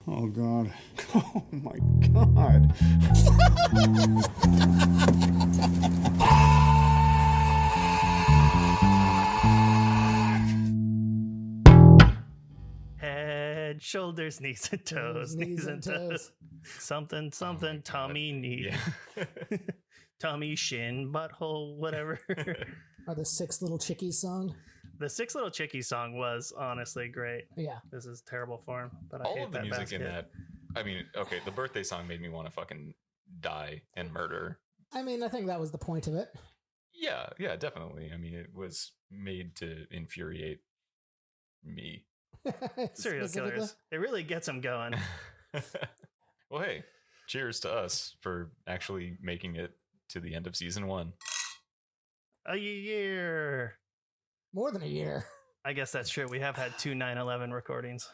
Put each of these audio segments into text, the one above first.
Oh, God. Oh, my God. Head, shoulders, knees and toes, knees and toes. Something, Tommy knee. Yeah. Tommy shin, butthole, whatever. Or the Six Little Chickies song. The Six Little Chickies song was honestly great. Yeah. This is terrible form, but I All hate of the that music basket. in that. I mean, okay, the birthday song made me want to fucking die and murder. I mean, I think that was the point of it. Yeah, definitely. I mean, it was made to infuriate me. Serial Specifically. killers. It really gets them going. Well, hey, cheers to us for actually making it to the end of season 1. A year. More than a year. I guess that's true. We have had 2 9/11 recordings.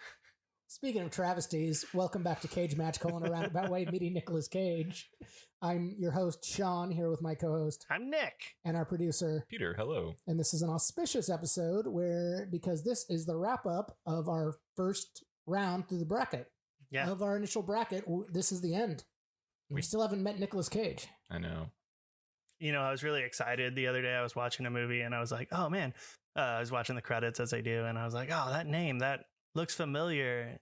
Speaking of travesties, welcome back to Cage Match, calling a roundabout way, meeting Nicolas Cage. I'm your host, Sean, here with my co-host I'm Nick. and our producer. Peter, hello. And this is an auspicious episode because this is the wrap-up of our first round through the bracket. Yeah. Of our initial bracket. This is the end. We still haven't met Nicolas Cage. I know. You know, I was really excited the other day. I was watching a movie and I was like, oh man, I was watching the credits as I do. And I was like, oh, that name, that looks familiar.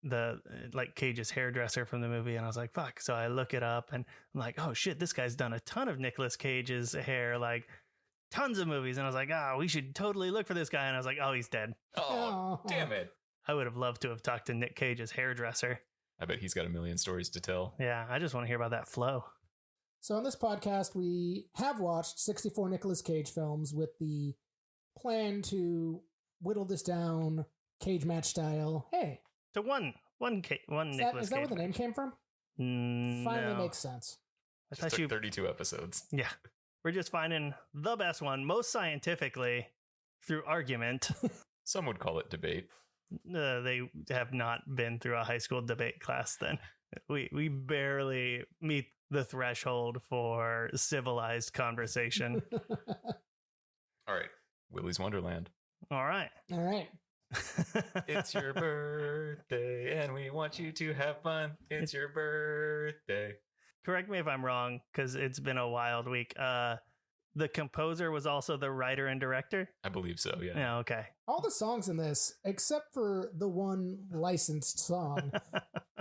Like Cage's hairdresser from the movie. And I was like, fuck. So I look it up and I'm like, oh shit, this guy's done a ton of Nicolas Cage's hair, like tons of movies. And I was like, we should totally look for this guy. And I was like, oh, he's dead. Oh, damn it. I would have loved to have talked to Nick Cage's hairdresser. I bet he's got a million stories to tell. Yeah, I just want to hear about that flow. So on this podcast, we have watched 64 Nicolas Cage films with the plan to whittle this down cage match style. Hey. So one Nicolas Cage. Is that where the name came from? Finally makes sense. I It thought took 32 episodes. Yeah. We're just finding the best one, most scientifically, through argument. Some would call it debate. They have not been through a high school debate class then. We barely meet the threshold for civilized conversation. All right. Willy's Wonderland. All right. All right. It's your birthday and we want you to have fun. It's your birthday. Correct me if I'm wrong, because it's been a wild week. The composer was also the writer and director? I believe so, yeah. Yeah, okay. All the songs in this, except for the one licensed song,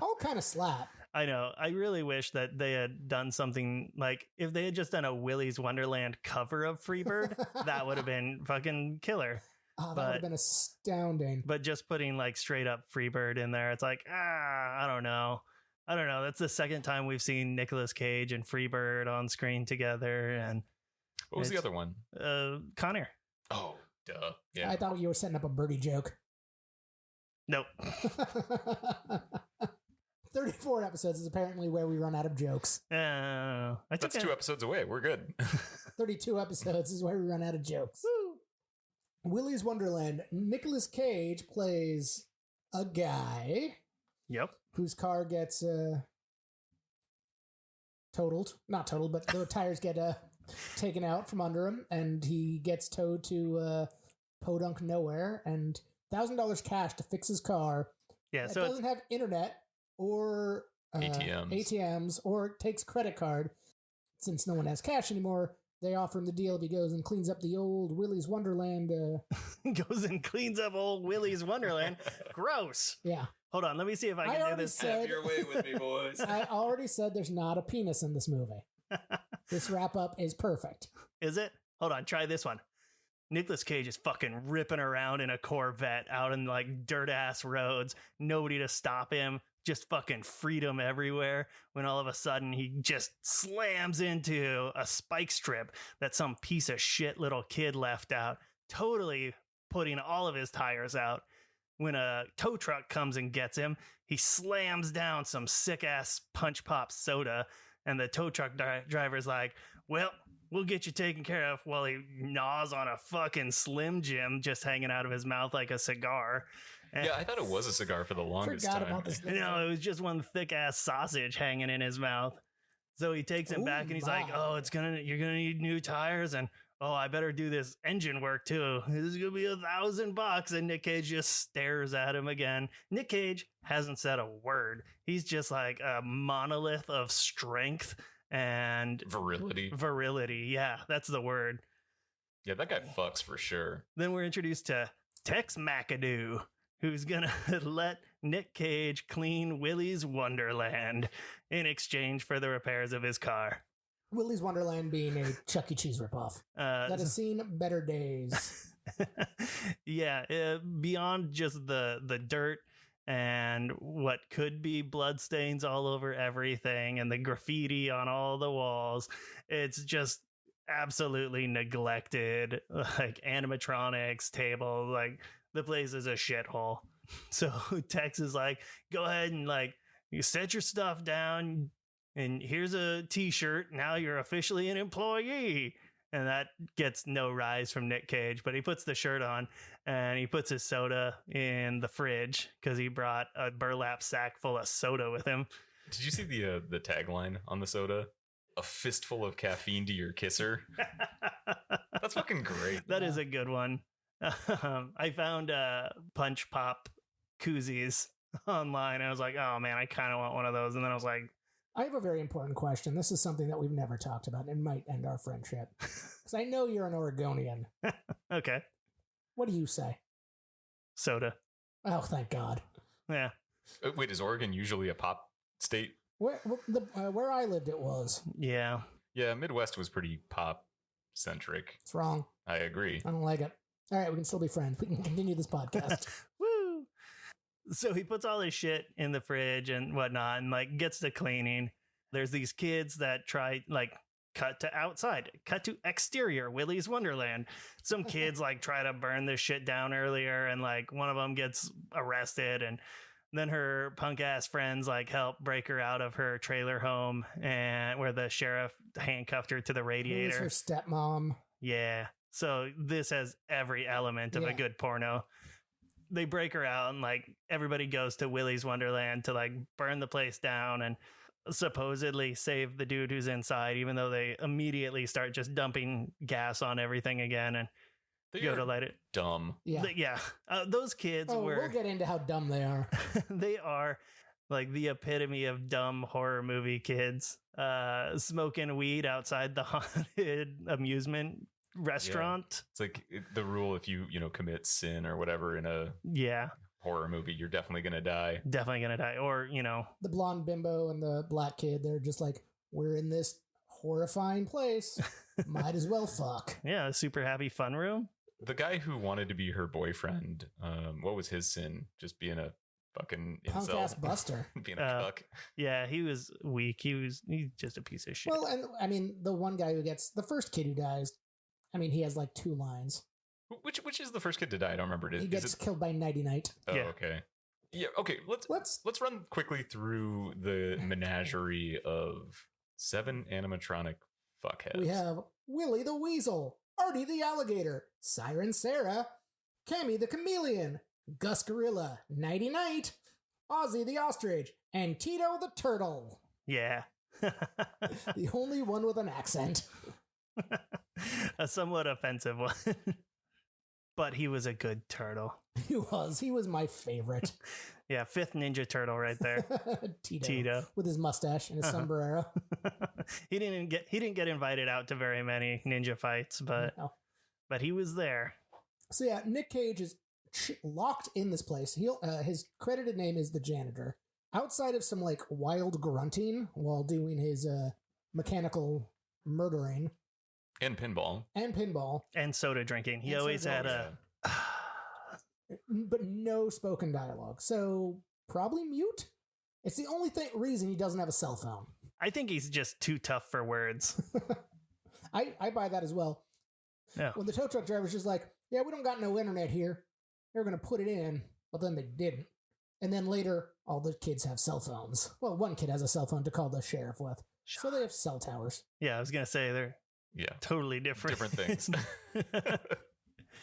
all kind of slap. I know. I really wish that they had done something like, if they had just done a Willy's Wonderland cover of Freebird, that would have been fucking killer. Oh, that would have been astounding. But just putting like straight up Freebird in there, it's like, I don't know. That's the second time we've seen Nicolas Cage and Freebird on screen together. And what was the other one? Con Air. Oh, duh. Yeah. I thought you were setting up a birdie joke. Nope. 34 episodes is apparently where we run out of jokes. That's 2 episodes away. We're good. 32 episodes is where we run out of jokes. Woo. Willy's Wonderland. Nicolas Cage plays a guy. Yep. Whose car gets totaled. Not totaled, but the tires get taken out from under him, and he gets towed to podunk nowhere, and $1,000 cash to fix his car. Yeah, It so doesn't have internet or ATMs or takes credit card. Since no one has cash anymore, they offer him the deal if he goes and cleans up the old Willy's Wonderland. goes and cleans up old Willy's Wonderland. Gross. Yeah. Hold on, let me see if I can do already this. said- Have your way with me, boys. I already said there's not a penis in this movie. This wrap up is perfect. Is it? Hold on, try this one. Nicolas Cage is fucking ripping around in a Corvette out in like dirt ass roads. Nobody to stop him. Just fucking freedom everywhere. When all of a sudden he just slams into a spike strip that some piece of shit little kid left out, totally putting all of his tires out. When a tow truck comes and gets him, he slams down some sick ass punch pop soda. And the tow truck driver's like, well, we'll get you taken care of, while he gnaws on a fucking Slim Jim just hanging out of his mouth like a cigar. And, Yeah, I thought it was a cigar for the longest Forgot time. about this. it was just one thick ass sausage hanging in his mouth. So he takes him back and he's like, my. oh, you're going to need new tires. And oh, I better do this engine work too. This is going to be $1,000. And Nick Cage just stares at him again. Nick Cage hasn't said a word. He's just like a monolith of strength and virility. Yeah, that's the word. Yeah, that guy fucks for sure. Then we're introduced to Tex McAdoo, who's going to let Nick Cage clean Willy's Wonderland in exchange for the repairs of his car. Willy's Wonderland being a Chuck E. Cheese ripoff. That has seen better days. Yeah, beyond just the dirt and what could be bloodstains all over everything and the graffiti on all the walls, it's just absolutely neglected. Like animatronics, table, like the place is a shithole. So Tex is like, go ahead and like you set your stuff down. And here's a t-shirt. Now you're officially an employee. And that gets no rise from Nick Cage. But he puts the shirt on and he puts his soda in the fridge because he brought a burlap sack full of soda with him. Did you see the tagline on the soda? A fistful of caffeine to your kisser. That's fucking great. That is a good one. I found Punch Pop koozies online. I was like, oh man, I kind of want one of those. And then I was like, I have a very important question. This is something that we've never talked about. It might end our friendship. Because I know you're an Oregonian. Okay. What do you say? Soda. Oh, thank God. Yeah. Wait, is Oregon usually a pop state? Where I lived, it was. Yeah. Yeah, Midwest was pretty pop-centric. It's wrong. I agree. I don't like it. All right, we can still be friends. We can continue this podcast. Woo! So he puts all his shit in the fridge and whatnot and like gets to cleaning. There's these kids that try like cut to exterior Willy's Wonderland. Some kids like try to burn this shit down earlier and like one of them gets arrested and then her punk ass friends like help break her out of her trailer home and where the sheriff handcuffed her to the radiator. Who's her stepmom? Yeah. So this has every element of a good porno. They break her out and like everybody goes to Willy's Wonderland to like burn the place down and supposedly save the dude who's inside, even though they immediately start just dumping gas on everything again and go to light it. Dumb. Yeah. Those kids were... We'll get into how dumb they are. They are like the epitome of dumb horror movie kids. Smoking weed outside the haunted amusement restaurant. Yeah. It's like the rule: if you commit sin or whatever in a horror movie, you're definitely gonna die. Or the blonde bimbo and the black kid, they're just like, we're in this horrifying place, might as well fuck. Yeah, super happy fun room. The guy who wanted to be her boyfriend, what was his sin? Just being a fucking punk ass buster. Being a cuck. Yeah, he was weak. He's just a piece of shit. Well, and I mean, the one guy who gets the first kid who dies, I mean, he has like 2 lines. Which is the first kid to die? I don't remember. He gets killed by Nighty Night. Oh, yeah. Okay. Yeah. Okay. Let's run quickly through the menagerie of 7 animatronic fuckheads. We have Willy the Weasel, Artie the Alligator, Siren Sarah, Cammy the Chameleon, Gus Gorilla, Nighty Night, Ozzy the Ostrich, and Tito the Turtle. Yeah. The only one with an accent. A somewhat offensive one. But he was a good turtle. He was my favorite. Yeah, 5th Ninja Turtle right there. Tito with his mustache and his sombrero. He didn't get invited out to very many ninja fights, but he was there. So yeah, Nick Cage is locked in this place. His credited name is the Janitor. Outside of some like wild grunting while doing his mechanical murdering. And pinball. And soda drinking. He always had but no spoken dialogue. So probably mute? It's the only reason he doesn't have a cell phone. I think he's just too tough for words. I buy that as well. Yeah. When the tow truck driver's just like, yeah, we don't got no internet here. They're going to put it in, but then they didn't. And then later, all the kids have cell phones. Well, one kid has a cell phone to call the sheriff with. So they have cell towers. Yeah, I was going to say they're totally different things.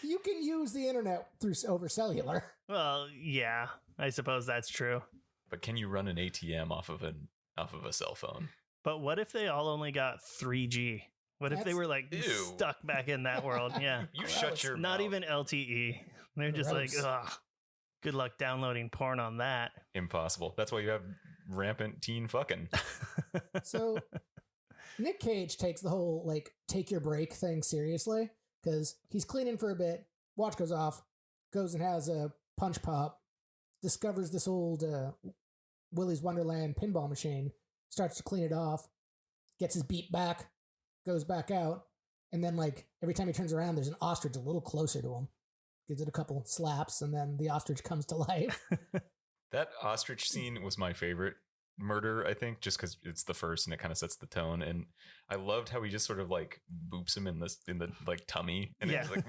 You can use the internet over cellular. Well, yeah, I suppose that's true. But can you run an ATM off of a cell phone? But what if they all only got 3G? What if they were like Ew. stuck back in that world? Yeah. You shut your Not mouth. even LTE. They're just like, Gross. ugh. Good luck downloading porn on that. Impossible. That's why you have rampant teen fucking. So Nick Cage takes the whole like take your break thing seriously because he's cleaning for a bit. Watch goes off, goes and has a punch pop, discovers this old Willy's Wonderland pinball machine, starts to clean it off, gets his beat back, goes back out, and then like every time he turns around, there's an ostrich a little closer to him. Gives it a couple slaps, and then the ostrich comes to life. That ostrich scene was my favorite murder, I think, just because it's the first and it kind of sets the tone. And I loved how he just sort of like boops him in the like tummy, and Yeah. it's like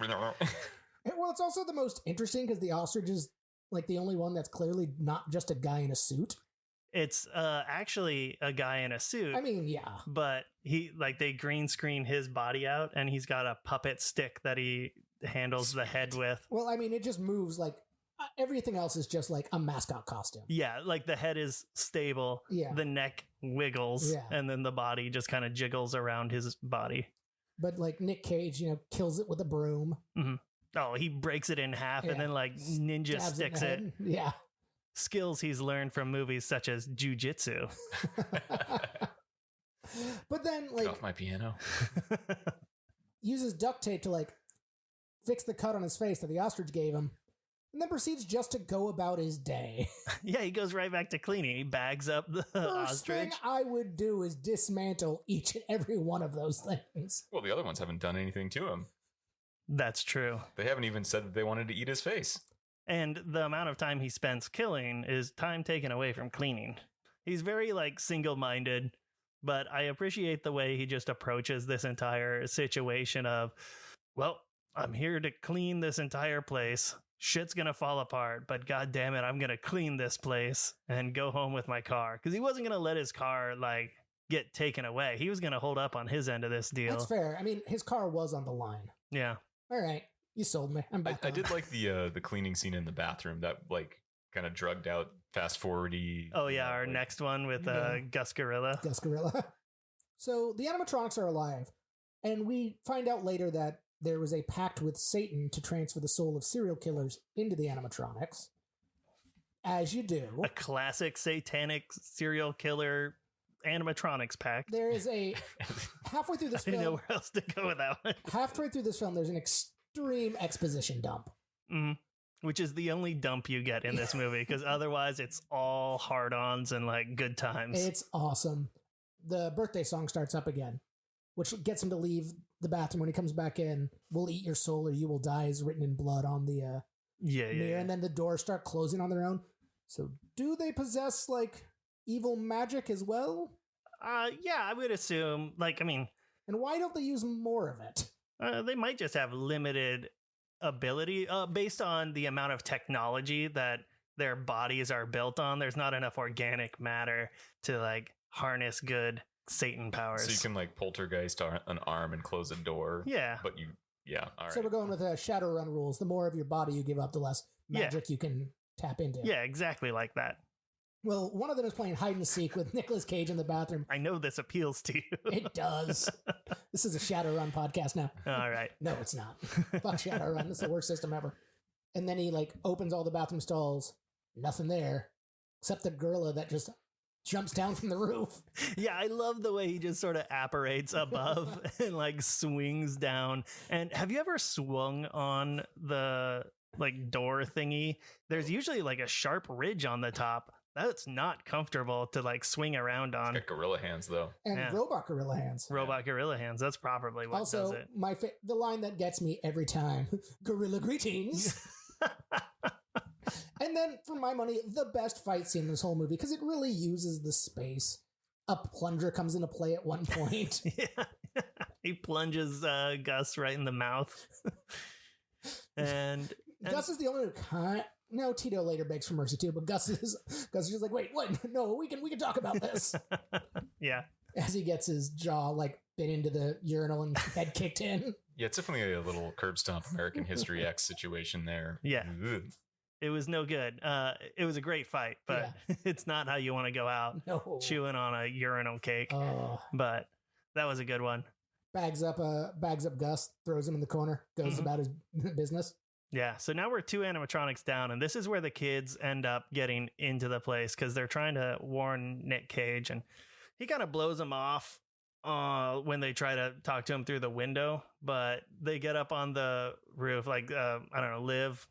Well, it's also the most interesting because the ostrich is like the only one that's clearly not just a guy in a suit. It's actually a guy in a suit. I mean, yeah. But he like they green screen his body out, and he's got a puppet stick that he handles the head with. Well, I mean, it just moves like everything else is just like a mascot costume. Yeah, like the head is stable, Yeah. the neck wiggles, Yeah. and then the body just kind of jiggles around his body. But like Nick Cage, kills it with a broom. Oh, he breaks it in half and Yeah. then like ninja Stabs sticks it. in it. the head. Skills he's learned from movies such as jujitsu. Yeah. But then Get like off my piano. uses duct tape to like fix the cut on his face that the ostrich gave him, and then proceeds just to go about his day. Yeah, he goes right back to cleaning. He bags up the First ostrich. thing I would do is dismantle each and every one of those things. Well, the other ones haven't done anything to him. That's true. They haven't even said that they wanted to eat his face. And the amount of time he spends killing is time taken away from cleaning. He's very like single-minded, but I appreciate the way he just approaches this entire situation of, well, I'm here to clean this entire place. Shit's gonna fall apart, but god damn it, I'm gonna clean this place and go home with my car. Because he wasn't gonna let his car like get taken away. He was gonna hold up on his end of this deal. That's fair. I mean, his car was on the line. Yeah. All right, you sold me. I'm back. I on. did like the cleaning scene in the bathroom, that like kind of drugged out, fast forwardy. Oh yeah, our next one with Yeah. Gus Gorilla. Gus Gorilla. So the animatronics are alive, and we find out later that there was a pact with Satan to transfer the soul of serial killers into the animatronics. As you do. A classic satanic serial killer animatronics pack. There is a halfway through this I didn't know film. where else to go with that one. Halfway through this film, there's an extreme exposition dump. Which is the only dump you get in this movie, because otherwise it's all hard-ons and like good times. It's awesome. The birthday song starts up again, which gets him to leave the bathroom. When he comes back in, "We'll eat your soul or you will die" is written in blood on the mirror, and then the doors start closing on their own. So, do they possess like evil magic as well? Yeah, I would assume. Like, I mean, And why don't they use more of it? they might just have limited ability based on the amount of technology that their bodies are built on. There's not enough organic matter to like harness good Satan powers. So you can like poltergeist an arm and close a door. Yeah. But all right. So we're going with Shadowrun rules. The more of your body you give up, the less magic you can tap into. Yeah, exactly like that. Well, one of them is playing hide and seek with Nicolas Cage in the bathroom. I know this appeals to you. It does. This is a Shadowrun podcast now. All right. No, it's not. Fuck Shadowrun. It's the worst system ever. And then he like opens all the bathroom stalls. Nothing there. Except the gorilla that just jumps down from the roof. Yeah, I love the way he just sort of apparates above and like swings down. And have you ever swung on the like door thingy? There's usually like a sharp ridge on the top. That's not comfortable to like swing around on. It's got gorilla hands though. And Yeah. robot gorilla hands. Robot gorilla hands. That's probably what does Also, it. the line that gets me every time. Gorilla greetings. And then, for my money, the best fight scene in this whole movie, because it really uses the space. A plunger comes into play at one point. Yeah. He plunges Gus right in the mouth. and Gus is the only one who can't. No, Tito later begs for mercy too, but Gus is just like, wait, what? No, we can talk about this. yeah. As he gets his jaw like bit into the urinal and head kicked in. Yeah, it's definitely a little curb stomp American History X situation there. Yeah. Ugh. It was no good. It was a great fight, but it's not how you want to go out No. chewing on a urinal cake. Oh. But that was a good one. bags up Gus, throws him in the corner, goes about his business. Yeah, so now we're 2 animatronics down, and this is where the kids end up getting into the place because they're trying to warn Nick Cage, and he kind of blows them off when they try to talk to him through the window. But they get up on the roof, like, I don't know, Liv,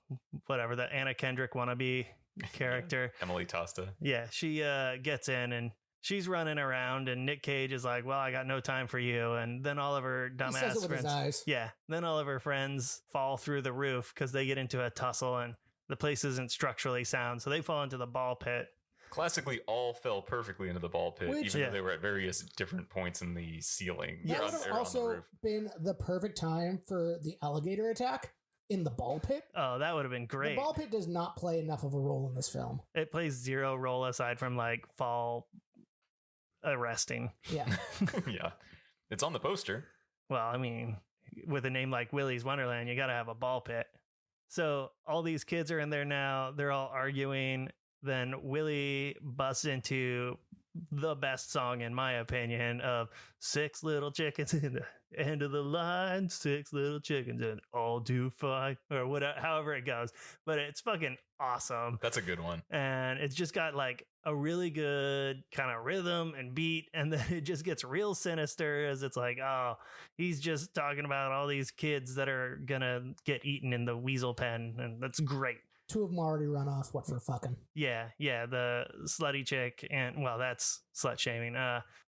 whatever, the Anna Kendrick wannabe character. Emily Tosta. Yeah, she gets in, and she's running around, and Nick Cage is like, well, I got no time for you. And then all of her dumbass He says it with friends. his eyes. Yeah. Then all of her friends fall through the roof because they get into a tussle and the place isn't structurally sound. So they fall into the ball pit. Classically, all fell perfectly into the ball pit, even though they were at various different points in the ceiling. That or would have on the also roof. been the perfect time for the alligator attack in the ball pit. Oh, that would have been great. The ball pit does not play enough of a role in this film. It plays zero role aside from like fall arresting. Yeah. Yeah. It's on the poster. Well, I mean, with a name like Willy's Wonderland, you got to have a ball pit. So all these kids are in there now. They're all arguing. Then Willy busts into the best song, in my opinion, of 6 little chickens in the end of the line, 6 little chickens and all do fine, or whatever, however it goes. But it's fucking awesome. That's a good one. And it's just got like a really good kind of rhythm and beat. And then it just gets real sinister as it's like, oh, he's just talking about all these kids that are going to get eaten in the weasel pen. And that's great. 2 of them already run off. What for fucking? Yeah. The slutty chick. And well, that's slut shaming.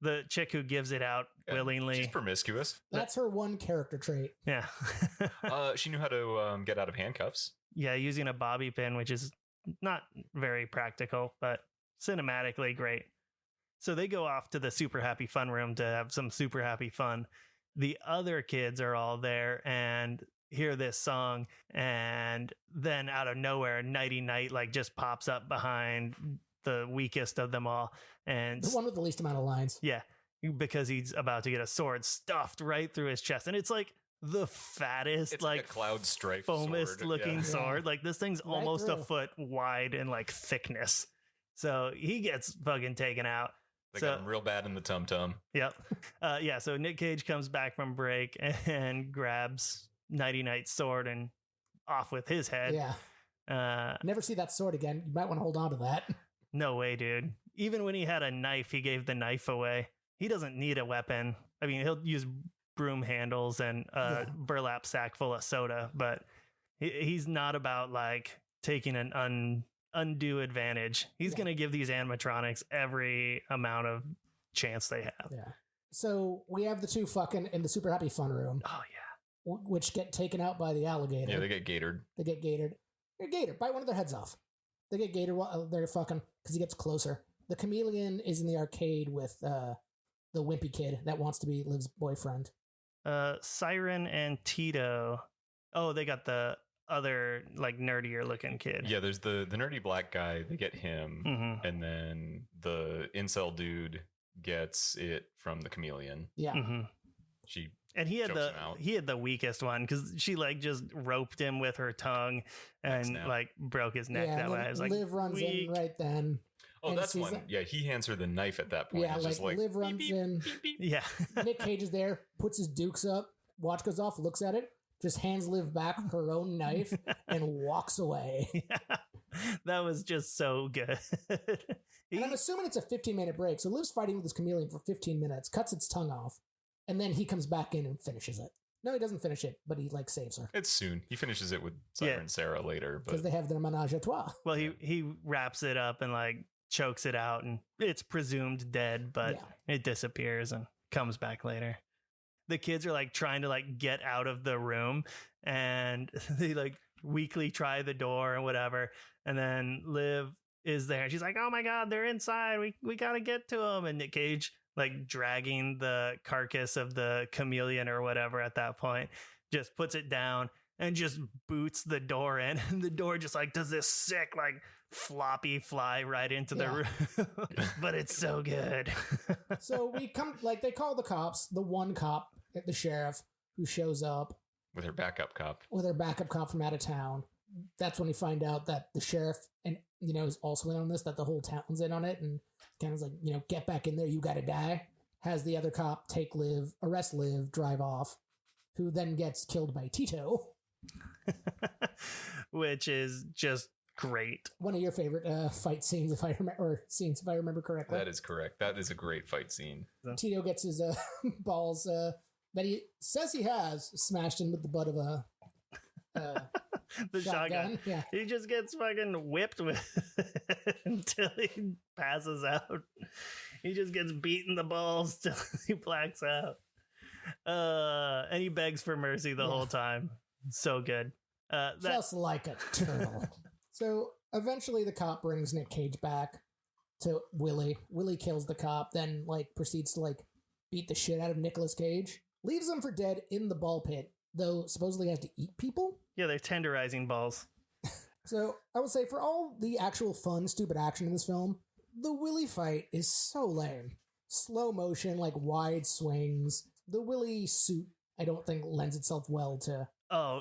The chick who gives it out willingly. She's promiscuous. That's her one character trait. Yeah. She knew how to get out of handcuffs. Yeah. Using a bobby pin, which is not very practical, but cinematically great. So they go off to the super happy fun room to have some super happy fun. The other kids are all there and hear this song, and then out of nowhere, Nighty Night like just pops up behind the weakest of them all, and The one with the least amount of lines. yeah, because he's about to get a sword stuffed right through his chest, and it's like the fattest, It's like a cloud strife foamest sword. looking Yeah. sword. Like this thing's Right almost a through. foot wide in like thickness. So he gets fucking taken out. They So- got him real bad in the tum-tum. Yep. Yeah. So Nick Cage comes back from break and grabs Nighty Night's sword and off with his head. Yeah. Never see that sword again. You might want to hold on to that. No way, dude. Even when he had a knife, he gave the knife away. He doesn't need a weapon. I mean, he'll use broom handles and a burlap sack full of soda, but he's not about like taking an undue advantage. He's going to give these animatronics every amount of chance they have. Yeah. So we have the 2 fucking in the super happy fun room, Oh, yeah. which get taken out by the alligator. Yeah, they get gatored. They get gatored. They're gatored. Bite one of their heads off. They get gatored while they're fucking because he gets closer. The chameleon is in the arcade with the wimpy kid that wants to be Liv's boyfriend. Siren and Tito. Oh, they got the other like nerdier looking kid. Yeah, there's the nerdy black guy. They get him. Mm-hmm. And then the incel dude gets it from the chameleon. Yeah. Mm-hmm. She And he had chokes him out. he had the weakest one because she like just roped him with her tongue and snap. like broke his neck Yeah, that and way. then I was like, Liv runs weak. in right then. Oh, and that's sees one. that- Yeah, he hands her the knife at that point. Yeah, It's just like Liv runs beep, beep, in. beep, beep. Yeah. Nick Cage is there, puts his dukes up, watch goes off, looks at it, just hands Liv back her own knife and walks away. Yeah. That was just so good. And I'm assuming it's a 15-minute break. So Liv's fighting with this chameleon for 15 minutes, cuts its tongue off, and then he comes back in and finishes it. No, he doesn't finish it, but he like saves her It's soon. He finishes it with Siren Yeah. and Sarah later. because But they have their menage a trois. Well, he wraps it up and like chokes it out, and it's presumed dead, but Yeah. it disappears and comes back later. The kids are like trying to like get out of the room, and they like weakly try the door and whatever, and then Liv is there and she's like, oh my god, they're inside, we gotta get to them. And Nick Cage like dragging the carcass of the chameleon or whatever at that point just puts it down and just boots the door in, and the door just like does this sick like floppy fly right into the Yeah. room. But it's so good. So we come, like, they call the cops, the one cop, the sheriff, who shows up with her backup cop. with her backup cop from out of town. That's when we find out that the sheriff and is also in on this, that the whole town's in on it, and kind of like, get back in there, you gotta die. has the other cop arrest Liv, drive off, who then gets killed by Tito. Which is just great. One of your favorite fight scenes, if I remember correctly. That is correct. That is a great fight scene. Tito gets his balls that he says he has smashed in with the butt of a The shotgun. Yeah. He just gets fucking whipped with it until he passes out. He just gets beaten the balls till he blacks out. And he begs for mercy the whole time. So good. Just like a turtle. So eventually the cop brings Nick Cage back to Willy. Willy kills the cop, then proceeds to beat the shit out of Nicolas Cage. Leaves him for dead in the ball pit, though supposedly has to eat people. Yeah, they're tenderizing balls. So I would say for all the actual fun, stupid action in this film, the Willy fight is so lame. Slow motion, wide swings. The Willy suit, I don't think lends itself well to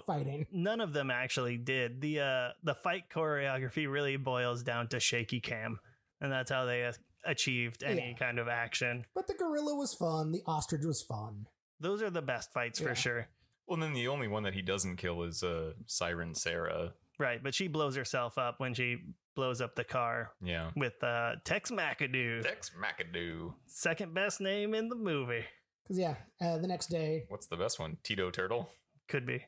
fighting. None of them actually did. The fight choreography really boils down to shaky cam, and that's how they achieved any kind of action. But the gorilla was fun. The ostrich was fun. Those are the best fights for sure. Well, and then the only one that he doesn't kill is Siren Sarah. Right, but she blows herself up when she blows up the car. Yeah. With Tex McAdoo. Tex McAdoo. Second best name in the movie. Because, the next day... What's the best one? Tito Turtle? Could be.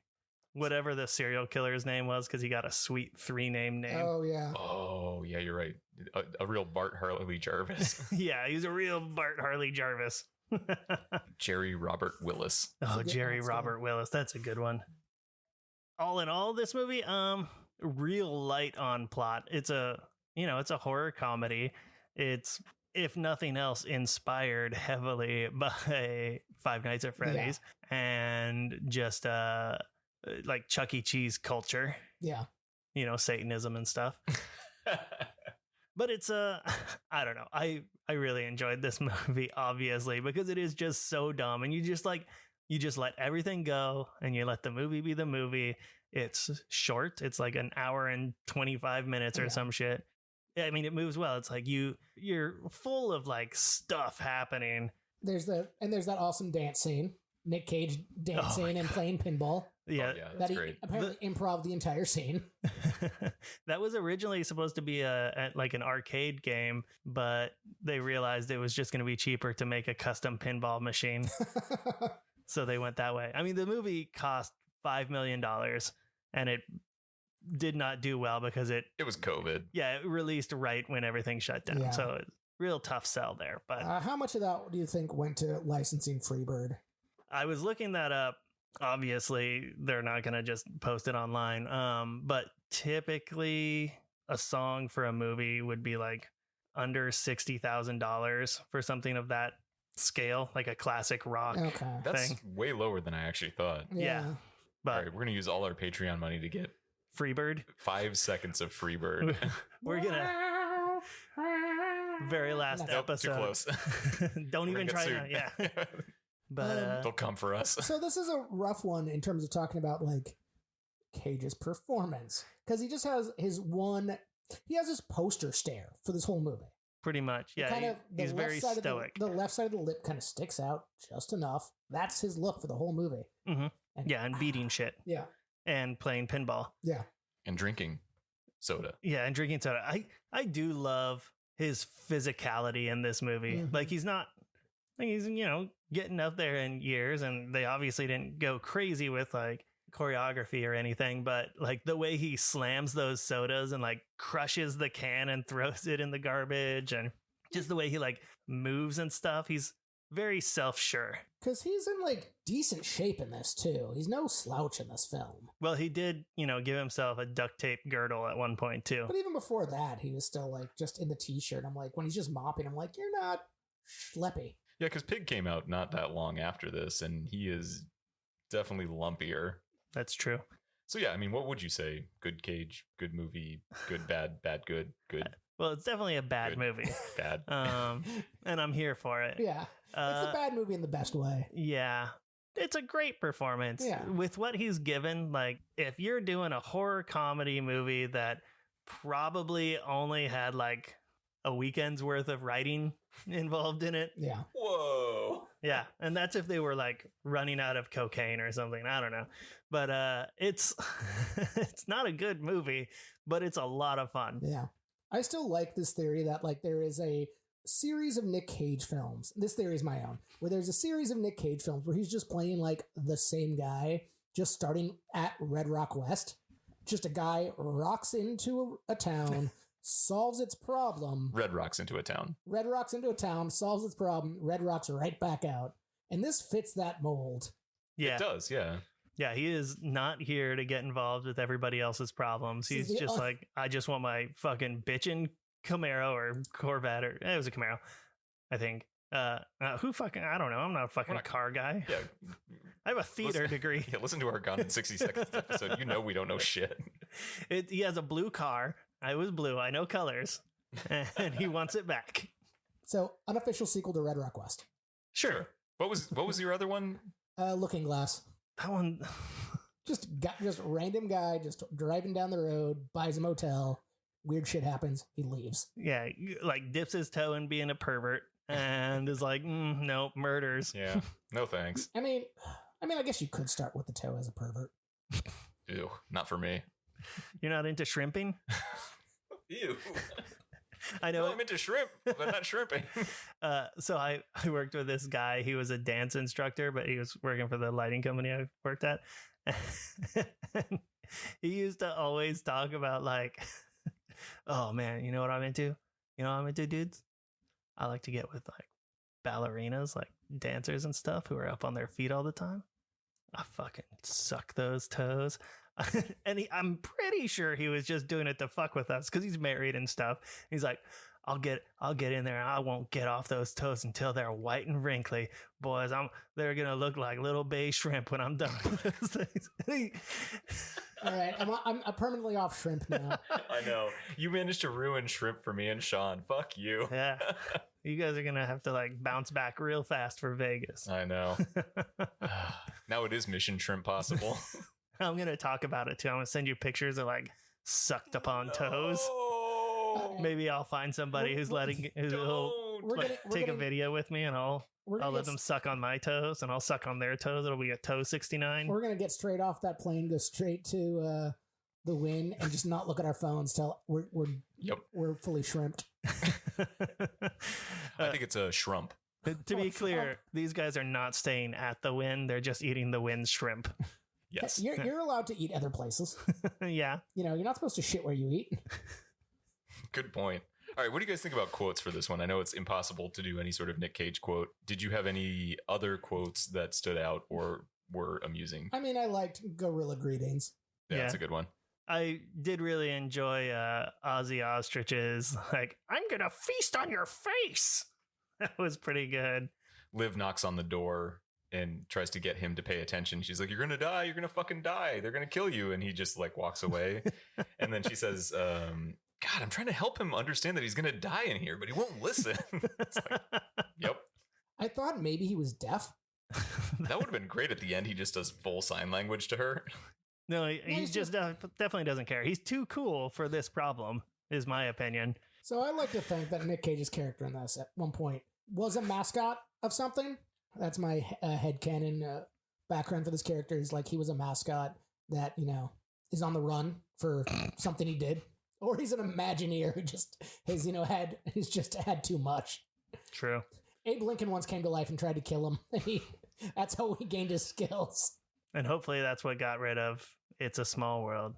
Whatever the serial killer's name was, because he got a sweet 3-name name. Oh, yeah. Oh, yeah, you're right. A real Bart Harley Jarvis. Yeah, he's a real Bart Harley Jarvis. Jerry Robert Willis. Oh, Jerry Robert Willis. That's a good one. All in all, this movie, real light on plot. It's a horror comedy. It's, if nothing else, inspired heavily by Five Nights at Freddy's and just Chuck E. Cheese culture. Yeah. Satanism and stuff. But it's I don't know. I really enjoyed this movie, obviously, because it is just so dumb, and you just let everything go and you let the movie be the movie. It's short. It's like an hour and 25 minutes or some shit. I mean, it moves well. It's like you're full of stuff happening. There's that awesome dance scene. Nick Cage dancing and playing pinball. Yeah, that's great. Apparently improv the entire scene. That was originally supposed to be an arcade game, but they realized it was just going to be cheaper to make a custom pinball machine. So they went that way. I mean, the movie cost $5 million and it did not do well because it was COVID. Yeah, it released right when everything shut down. Yeah. So it's real tough sell there. But how much of that do you think went to licensing Freebird? I was looking that up. Obviously, they're not going to just post it online. But typically, a song for a movie would be under $60,000 for something of that scale, like a classic rock That's thing. way lower than I actually thought. Yeah. But all right, we're going to use all our Patreon money to get Freebird. 5 seconds of Freebird. We're going to... Very last episode. Too close. Don't even try that. Yeah. But they'll come for us. So this is a rough one in terms of talking about Cage's performance, because he just has his poster stare for this whole movie. Pretty much, yeah. He's very stoic. The left side of the lip kind of sticks out just enough. That's his look for the whole movie. Mm-hmm. And beating shit. Yeah. And playing pinball. Yeah. And drinking soda. Yeah, and drinking soda. I do love his physicality in this movie. Mm-hmm. He's getting up there in years, and they obviously didn't go crazy with choreography or anything, but the way he slams those sodas and crushes the can and throws it in the garbage, and just the way he moves and stuff, he's very self-sure. Because he's in decent shape in this too. He's no slouch in this film. Well, he did, give himself a duct tape girdle at one point too. But even before that, he was still just in the t-shirt. I'm when he's just mopping, I'm you're not schleppy. Yeah, because Pig came out not that long after this, and he is definitely lumpier. That's true. So yeah, I mean, what would you say? Good Cage, good movie, good, bad, bad, good, good. Well, it's definitely a bad Good. movie. Bad. And I'm here for it. Yeah. It's a bad movie in the best way. Yeah. It's a great performance. Yeah. With what he's given, if you're doing a horror comedy movie that probably only had a weekend's worth of writing involved in it. Yeah. Whoa. Yeah, and that's if they were like running out of cocaine or something. I don't know, but it's it's not a good movie, but it's a lot of fun. Yeah. I still like this theory that like there is a series of Nick Cage films. This theory is my own, where there's a series of Nick Cage films where he's just playing like the same guy, just starting at Red Rock West. Just a guy rocks into a town, solves its problem. Red rocks into a town. Red rocks into a town, solves its problem. Red rocks right back out. And this fits that mold. Yeah, It does, yeah. yeah. He is not here to get involved with everybody else's problems. This is He's the just un- like, I just want my fucking bitchin' Camaro or Corvette, or it was a Camaro, I think. Who fucking, I don't know. I'm not a fucking We're not- car guy. Yeah. I have a theater degree. Yeah, listen to our Gone in 60 Seconds episode. You know we don't know shit. He has a blue car. I was blue. I know colors. And he wants it back. So, unofficial sequel to Red Rock West. Sure. What was your other one? Looking Glass. That one. Just random guy just driving down the road, buys a motel. Weird shit happens. He leaves. Yeah. Like dips his toe in being a pervert and is like, nope, murders. Yeah. No thanks. I mean, I guess you could start with the toe as a pervert. Ew. Not for me. You're not into shrimping? Ew. I know. No, I'm into shrimp, but not shrimping. So I worked with this guy. He was a dance instructor, but he was working for the lighting company I worked at. And he used to always talk about like, oh man, you know what I'm into? You know what I'm into, dudes? I like to get with like ballerinas, like dancers and stuff who are up on their feet all the time. I fucking suck those toes. And I'm pretty sure he was just doing it to fuck with us because he's married and stuff. He's like, I'll get in there and I won't get off those toes until they're white and wrinkly. Boys, they're gonna look like little bay shrimp when I'm done with those things. All right, I'm permanently off shrimp now. I know. You managed to ruin shrimp for me and Sean. Fuck you. Yeah. You guys are gonna have to like bounce back real fast for Vegas. I know. Now it is Mission Shrimp Possible. I'm gonna talk about it too. I'm gonna send you pictures of like sucked upon toes. No. Maybe I'll find somebody who's letting who'll Don't. take a video with me, and I'll let them suck on my toes, and I'll suck on their toes. It'll be a toe 69. We're gonna get straight off that plane, go straight to the Wynn, and just not look at our phones till we're fully shrimped. I think it's a shrimp. To be clear, these guys are not staying at the Wynn. They're just eating the Wynn shrimp. Yes. You're allowed to eat other places. Yeah. You know, you're not supposed to shit where you eat. Good point. All right, what do you guys think about quotes for this one? I know it's impossible to do any sort of Nick Cage quote. Did you have any other quotes that stood out or were amusing? I mean, I liked Gorilla Greetings. Yeah, Yeah. that's a good one. I did really enjoy Ozzy Ostrich's like, I'm gonna feast on your face. That was pretty good. Liv knocks on the door and tries to get him to pay attention. She's like, you're gonna die, you're gonna fucking die, they're gonna kill you. And he just like walks away. And then she says, God, I'm trying to help him understand that he's gonna die in here, but he won't listen. It's like, yep. I thought maybe he was deaf. That would have been great at the end. He just does full sign language to her. No, he he's just definitely doesn't care. He's too cool for this problem, is my opinion. So I like to think that Nick Cage's character in this at one point was a mascot of something. That's my headcanon background for this character. Is like he was a mascot that, you know, is on the run for something he did. Or he's an Imagineer who just has, you know, he's just had too much. True. Abe Lincoln once came to life and tried to kill him. That's how he gained his skills. And hopefully that's what got rid of It's a Small World.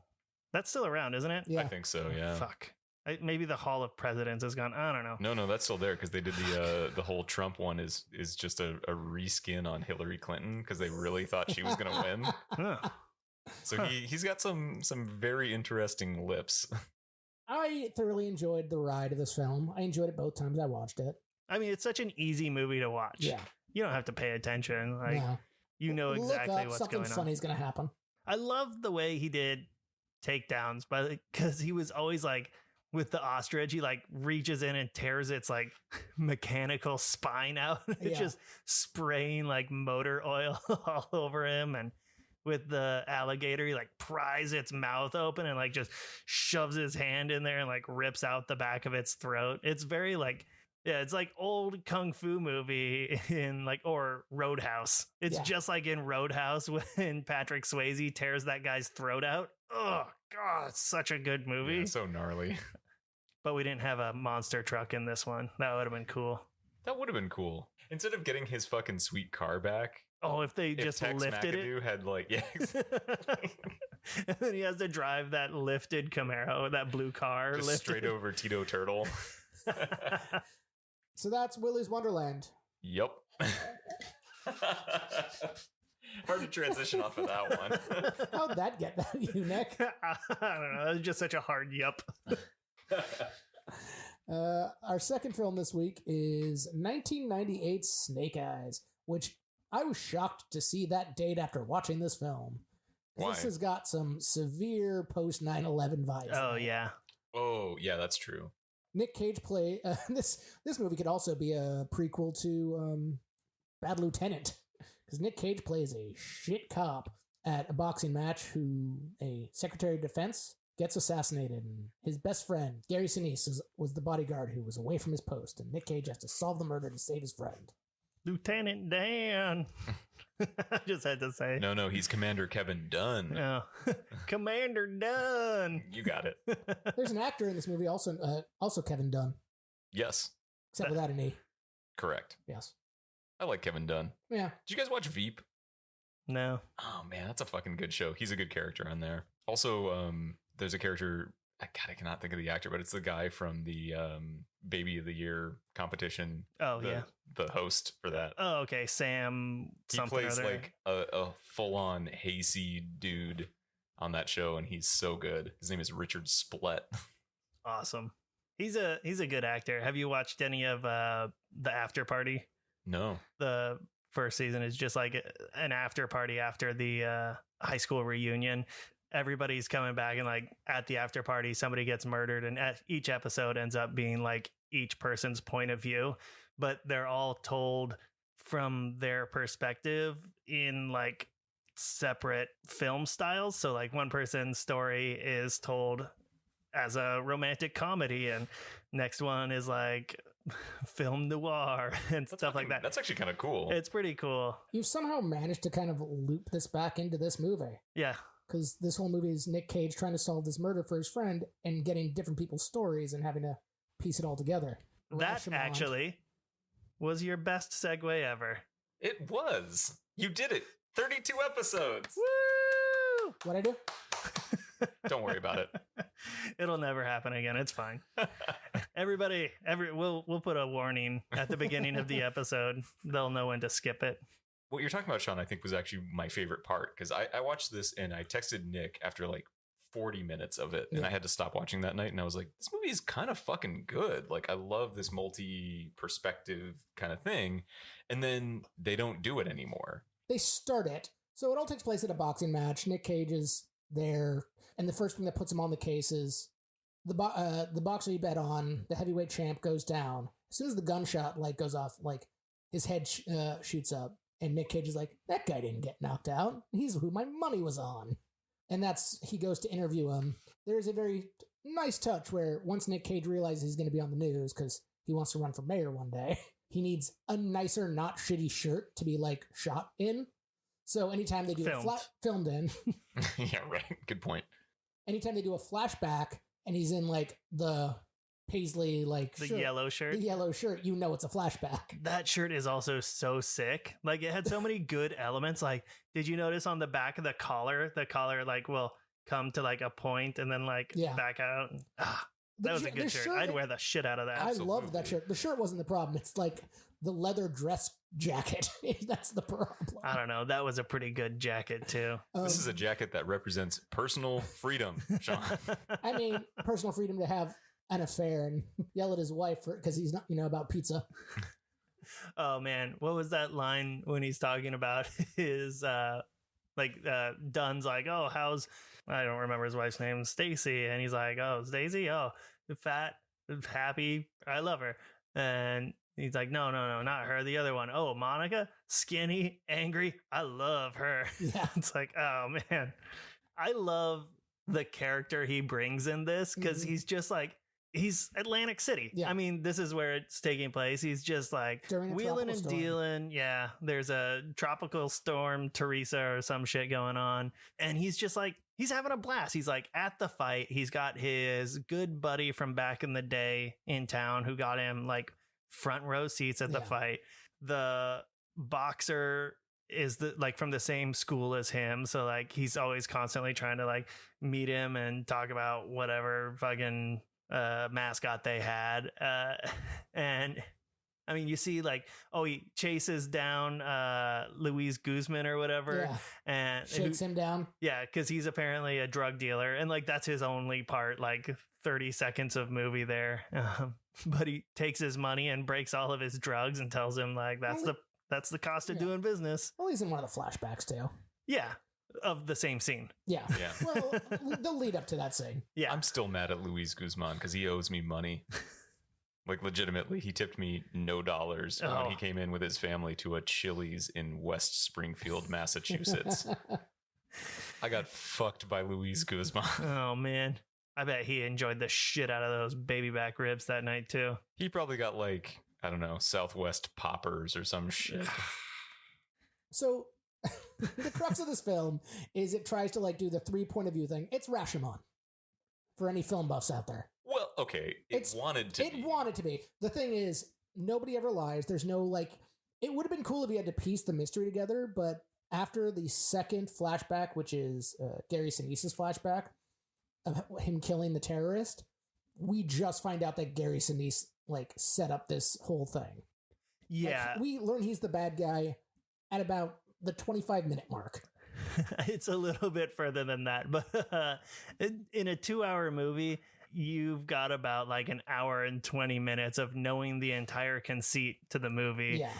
That's still around, isn't it? Yeah. I think so, yeah. Fuck. Maybe the Hall of Presidents is gone. I don't know. No, that's still there because they did the whole Trump one is just a reskin on Hillary Clinton because they really thought she was going to win. Huh. So he's got some very interesting lips. I thoroughly enjoyed the ride of this film. I enjoyed it both times I watched it. I mean, it's such an easy movie to watch. Yeah. You don't have to pay attention. Like, No. you know exactly Look up, what's something going on. funny is going to happen. I love the way he did takedowns, but because he was always like with the ostrich, he like reaches in and tears its like mechanical spine out. It's Yeah. just spraying like motor oil all over him, and with the alligator. He like pries its mouth open and like just shoves his hand in there and like rips out the back of its throat. It's very like, yeah, it's like old kung fu movie in like, or Roadhouse. It's just like in Roadhouse when Patrick Swayze tears that guy's throat out. Oh God, it's such a good movie. Yeah, so gnarly. But we didn't have a monster truck in this one. That would have been cool. That would have been cool. Instead of getting his fucking sweet car back. Oh, if they just Tex lifted McAdoo it. had like, yeah. And then he has to drive that lifted Camaro, that blue car. Just lifted. straight over Tito Turtle. So that's Willy's Wonderland. Yep. Hard to transition off of that one. How'd that get at you, Nick? I don't know. It was just such a hard yup. Our second film this week is 1998's Snake Eyes, which I was shocked to see that date after watching this film. Why? This has got some severe post 9/11 vibes. Oh, yeah. Oh, yeah, that's true. Nick Cage play this movie could also be a prequel to Bad Lieutenant, because Nick Cage plays a shit cop at a boxing match who a Secretary of Defense gets assassinated, and his best friend Gary Sinise was the bodyguard who was away from his post, and Nick Cage has to solve the murder to save his friend. Lieutenant Dan. I just had to say. No, he's Commander Kevin Dunn. No. Commander Dunn. You got it. There's an actor in this movie also Kevin Dunn, Yes, except without an E. correct. Yes. I like Kevin Dunn. Yeah. Did you guys watch Veep? No. Oh man, that's a fucking good show. He's a good character on there. Also, there's a character, I cannot think of the actor, but it's the guy from the Baby of the Year competition. Oh, yeah. The host for that. Oh, okay. Sam He something plays or other. like a full-on hayseed dude on that show, and he's so good. His name is Richard Splett. Awesome. He's a good actor. Have you watched any of the After Party? No. The first season is just like an after party after the high school reunion. Everybody's coming back, and like at the after party, somebody gets murdered, and each episode ends up being like each person's point of view, but they're all told from their perspective in like separate film styles. So like one person's story is told as a romantic comedy, and next one is like film noir and stuff like that. That's actually kind of cool. It's pretty cool. You've somehow managed to kind of loop this back into this movie. Yeah. Because this whole movie is Nick Cage trying to solve this murder for his friend and getting different people's stories and having to piece it all together. That Rashomon. actually was your best segue ever. It was. You did it. 32 episodes. Woo! What'd I do? Don't worry about it. It'll never happen again. It's fine. Everybody, we'll put a warning at the beginning of the episode. They'll know when to skip it. What you're talking about, Sean, I think was actually my favorite part, because I watched this and I texted Nick after like 40 minutes of it, and I had to stop watching that night, and I was like, this movie is kind of fucking good. Like, I love this multi-perspective kind of thing, and then they don't do it anymore. They start it. So it all takes place at a boxing match. Nick Cage is there, and the first thing that puts him on the case is the boxer you bet on, the heavyweight champ, goes down. As soon as the gunshot light goes off, like his head shoots up, and Nick Cage is like, that guy didn't get knocked out. He's who my money was on. And he goes to interview him. There's a very nice touch where once Nick Cage realizes he's going to be on the news because he wants to run for mayor one day, he needs a nicer, not shitty shirt to be like shot in. So anytime they do filmed in. Yeah, right. Good point. Anytime they do a flashback and he's in like the paisley like The shirt, yellow shirt. the yellow shirt, you know it's a flashback. That shirt is also so sick. Like, it had so many good elements. Like, did you notice on the back of the collar like will come to like a point and then like back out? That was a good shirt. I'd wear the shit out of that. I loved that shirt. The shirt wasn't the problem. It's like the leather dress jacket. That's the problem. I don't know. That was a pretty good jacket too. This is a jacket that represents personal freedom, Sean. I mean, personal freedom to have an affair and yell at his wife because he's not, about pizza. Oh man, what was that line when he's talking about his Dunn's like, oh, how's, I don't remember his wife's name, Stacy, and he's like, oh, Stacy, oh, fat, happy, I love her. And He's like, no, not her. The other one. Oh, Monica, skinny, angry. I love her. Yeah. It's like, oh man, I love the character he brings in this because he's just like, he's Atlantic City. Yeah. I mean, this is where it's taking place. He's just like During a wheeling and tropical storm. dealing. Yeah, there's a tropical storm, Teresa, or some shit going on. And he's just like, he's having a blast. He's like at the fight. He's got his good buddy from back in the day in town who got him like front row seats at the Yeah. fight. The boxer is from the same school as him, so like he's always constantly trying to like meet him and talk about whatever fucking mascot they had. And I mean, you see like, oh, he chases down Luis Guzman or whatever, Yeah. and Shakes him down. yeah, because he's apparently a drug dealer, and like that's his only part, like 30 seconds of movie there. But he takes his money and breaks all of his drugs and tells him like that's the cost of Yeah. doing business. Well, he's in one of the flashbacks too. Yeah, of the same scene. Yeah. Yeah. Well, the lead up to that scene. Yeah, I'm still mad at Luis Guzman because he owes me money. Like legitimately, he tipped me no dollars Oh. when he came in with his family to a Chili's in West Springfield, Massachusetts. I got fucked by Luis Guzman. oh man, I bet he enjoyed the shit out of those baby back ribs that night too. He probably got like, I don't know, Southwest poppers or some shit. So the crux of this film is it tries to like do the 3 point of view thing. It's Rashomon for any film buffs out there. Well, okay, it wanted to be. It wanted to be. The thing is, nobody ever lies. There's no like. It would have been cool if you had to piece the mystery together, but after the second flashback, which is Gary Sinise's flashback of him killing the terrorist, we just find out that Gary Sinise like set up this whole thing. Yeah, Like, we learn he's the bad guy at about the 25-minute mark. it's a little bit further than that, but in a 2-hour movie, you've got about like an hour and 20 minutes of knowing the entire conceit to the movie. Yeah.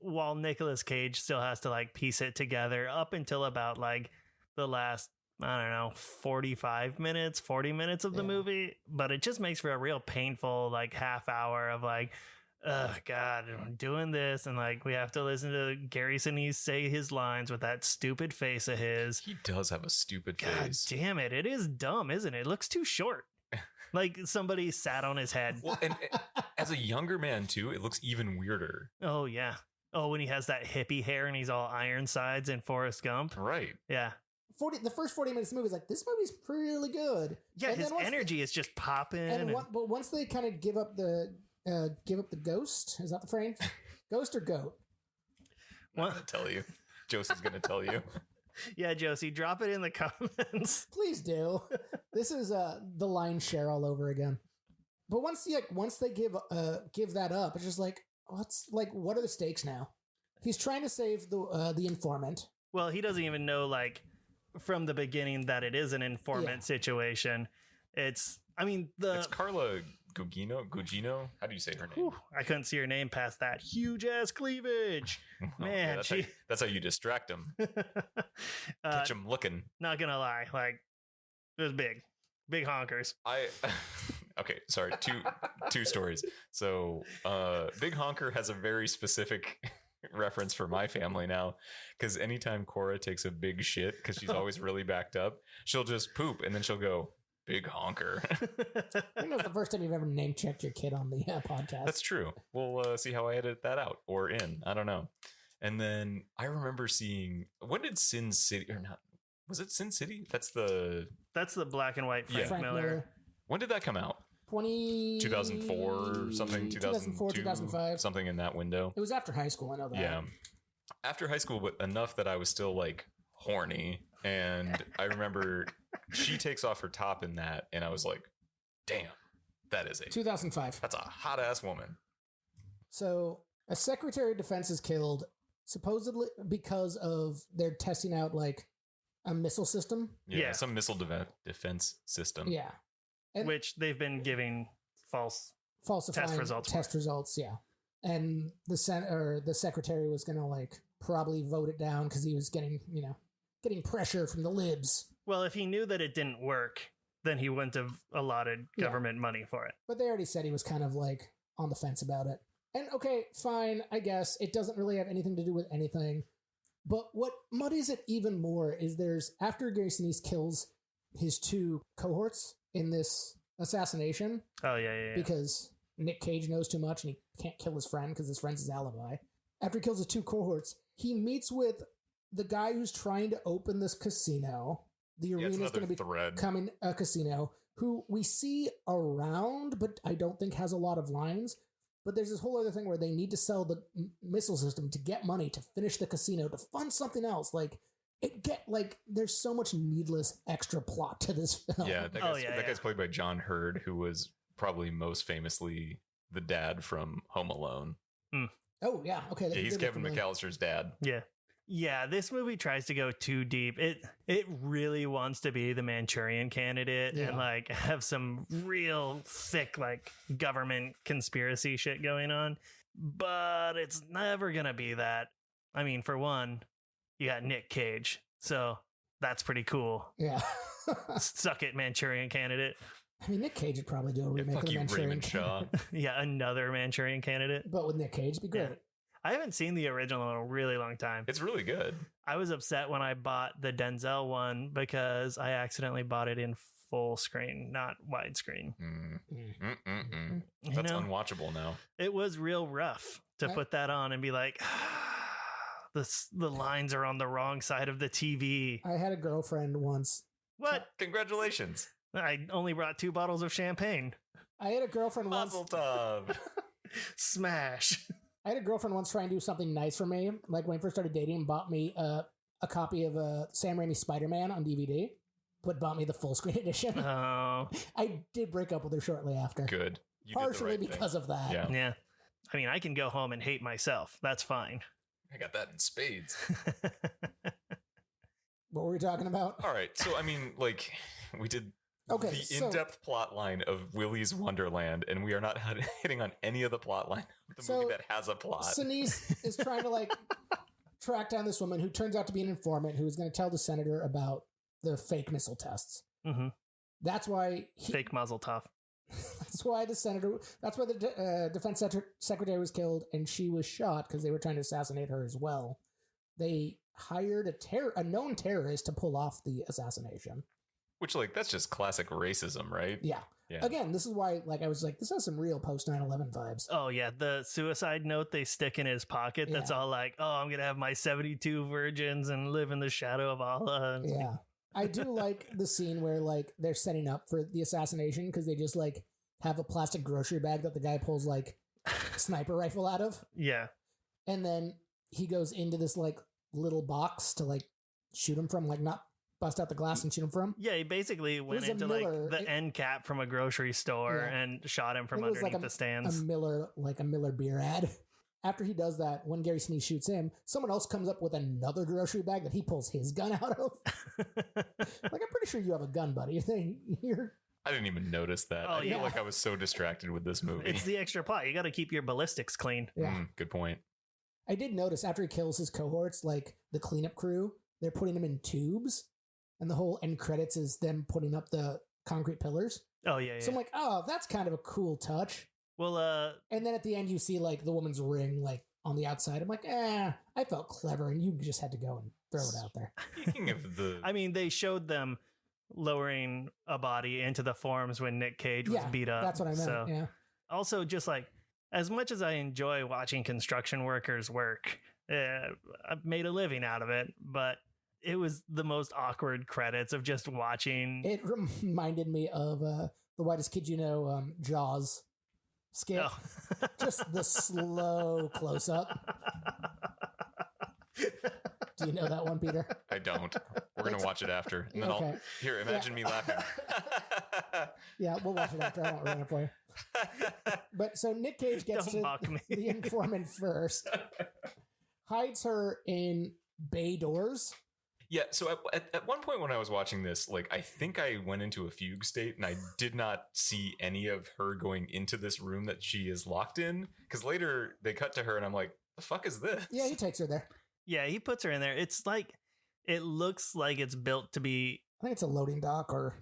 While Nicolas Cage still has to like piece it together up until about like the last, I don't know, 40 minutes of the Yeah. movie. But it just makes for a real painful like half hour of like, oh God, I'm doing this. And like, we have to listen to Gary Sinise say his lines with that stupid face of his. He does have a stupid God face. damn it. It is dumb, isn't it? It looks too short. Like somebody sat on his head. Well, and as a younger man too, it looks even weirder. Oh, yeah. Oh, when he has that hippie hair and he's all Ironsides in Forrest Gump. Right. Yeah. The first 40 minutes of the movie is like, this movie's really good. Yeah, And his then once energy is just popping. but once they kind of give up the ghost, is that the phrase? Ghost or goat? I'm What? not gonna tell you. Josie's gonna tell you. Yeah, Josie, drop it in the comments. Please do. This is the line share all over again. But once they give that up, it's just like, what are the stakes now? He's trying to save the informant. Well, he doesn't even know, like, from the beginning that it is an informant situation. It's Carla Gugino. How do you say her name? Whew, I couldn't see her name past that huge ass cleavage. Man, that's how you distract them. Catch them looking. Not gonna lie, like, it was big honkers. Okay, sorry. Two stories. So, Big Honker has a very specific reference for my family now, because anytime Cora takes a big shit, because she's always really backed up, she'll just poop and then she'll go, Big Honker. I think that was the first time you've ever name checked your kid on the podcast. That's true. We'll see how I edit that out or in. I don't know. And then I remember seeing, when did Sin City, or not? Was it Sin City? That's the black and white Frank, Frank Miller. When did that come out? 2004 or something? 2004, 2005. Something in that window. It was after high school, I know that. Yeah. After high school, but enough that I was still like horny. And I remember she takes off her top in that, and I was like, damn, that's 2005. a hot ass woman. So a Secretary of Defense is killed, supposedly because of they're testing out like a missile system. Yeah. Some missile defense system. Yeah. And Which they've been giving falsifying test results Test results, yeah. And the secretary was gonna like probably vote it down because he was getting pressure from the libs. Well, if he knew that it didn't work, then he wouldn't have allotted government money for it. But they already said he was kind of like on the fence about it. And okay, fine, I guess. It doesn't really have anything to do with anything. But what muddies it even more is after Gary Sinise kills his 2 cohorts in this assassination, Oh, yeah. because Nick Cage knows too much and he can't kill his friend because his friend's his alibi. After he kills his 2 cohorts, he meets with the guy who's trying to open this casino. The arena is going to be becoming a casino, who we see around, but I don't think has a lot of lines. But there's this whole other thing where they need to sell the missile system to get money to finish the casino, to fund something else. There's so much needless extra plot to this film. Yeah, that guy's played by John Hurd, who was probably most famously the dad from Home Alone. Oh, yeah. Okay. Yeah, he's Kevin McAllister's dad. Yeah. Yeah, this movie tries to go too deep. It really wants to be the Manchurian Candidate and like have some real thick like government conspiracy shit going on, but it's never gonna be that. I mean, for one, you got Nick Cage, so that's pretty cool. Yeah. Suck it, Manchurian Candidate. I mean, Nick Cage would probably do a remake of the Manchurian Candidate. Yeah, another Manchurian Candidate. But with Nick Cage, it'd be great. Yeah. I haven't seen the original in a really long time. It's really good. I was upset when I bought the Denzel one because I accidentally bought it in full screen, not widescreen. That's unwatchable now. It was real rough to put that on and be like, the lines are on the wrong side of the TV. I had a girlfriend once. What? Congratulations. I only brought 2 bottles of champagne. I had a girlfriend once. Mazel tov. Smash. I had a girlfriend once try and do something nice for me. Like when we first started dating, bought me a copy of Sam Raimi's Spider-Man on DVD, but bought me the full screen edition. Oh. I did break up with her shortly after. Good. You partially because of that. Yeah. I mean, I can go home and hate myself. That's fine. I got that in spades. What were we talking about? All right. So, I mean, like, we did in-depth plot line of Willy's Wonderland, and we are not hitting on any of the plot line of the movie that has a plot. Sinise is trying to, like, track down this woman who turns out to be an informant who is going to tell the senator about the fake missile tests. Mm-hmm. That's why... Fake Mazel Tov. That's why the defense secretary was killed, and she was shot because they were trying to assassinate her as well. They hired a known terrorist to pull off the assassination. Which, like, that's just classic racism, right? Yeah. Again, this is why, like, I was like, this has some real post 9/11 vibes. Oh yeah, the suicide note they stick in his pocket. That's all like, oh, I'm gonna have my 72 virgins and live in the shadow of Allah. Yeah. I do like the scene where, like, they're setting up for the assassination because they just, like, have a plastic grocery bag that the guy pulls, like, sniper rifle out of. Yeah. And then he goes into this, like, little box to, like, shoot him from, like, not bust out the glass and shoot him from. Yeah, he basically went into, like, the end cap from a grocery store and shot him from underneath the stands. A Miller beer ad. After he does that, when Gary Sinise shoots him, someone else comes up with another grocery bag that he pulls his gun out of. Like, I'm pretty sure you have a gun, buddy. I didn't even notice that. I feel like I was so distracted with this movie. It's the extra plot. You got to keep your ballistics clean. Yeah. Good point. I did notice after he kills his cohorts, like the cleanup crew, they're putting them in tubes, and the whole end credits is them putting up the concrete pillars. Oh, yeah. So I'm like, oh, that's kind of a cool touch. Well, and then at the end you see, like, the woman's ring, like, on the outside. I'm like, I felt clever, and you just had to go and throw it out there. Speaking of I mean, they showed them lowering a body into the forms when Nick Cage was beat up. That's what I meant. So, yeah. Also, just like, as much as I enjoy watching construction workers work, I've made a living out of it, but it was the most awkward credits of just watching. It reminded me of The Whitest Kid You Know, Jaws skit. Oh. Just the slow close-up. Do you know that one, Peter? I don't. We're going to watch it after. And then here, imagine me laughing. Yeah, we'll watch it after. I won't ruin it for you. But so Nick Cage gets to the informant first, hides her in bay doors. Yeah, so at one point when I was watching this, like, I think I went into a fugue state and I did not see any of her going into this room that she is locked in. Because later they cut to her and I'm like, the fuck is this? Yeah, he takes her there. Yeah, he puts her in there. It's like, it looks like it's built to be... I think it's a loading dock or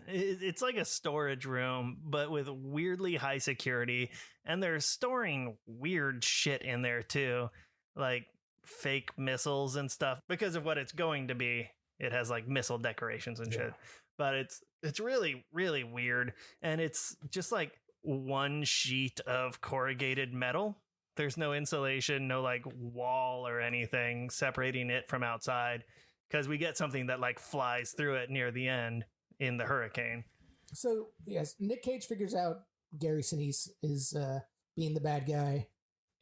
It's like a storage room, but with weirdly high security, and they're storing weird shit in there too, like fake missiles and stuff. Because of what it's going to be, it has like missile decorations and shit. But it's really, really weird, and it's just like one sheet of corrugated metal. There's no insulation, no like wall or anything separating it from outside, because we get something that like flies through it near the end in the hurricane. So, yes, Nick Cage figures out Gary Sinise is being the bad guy.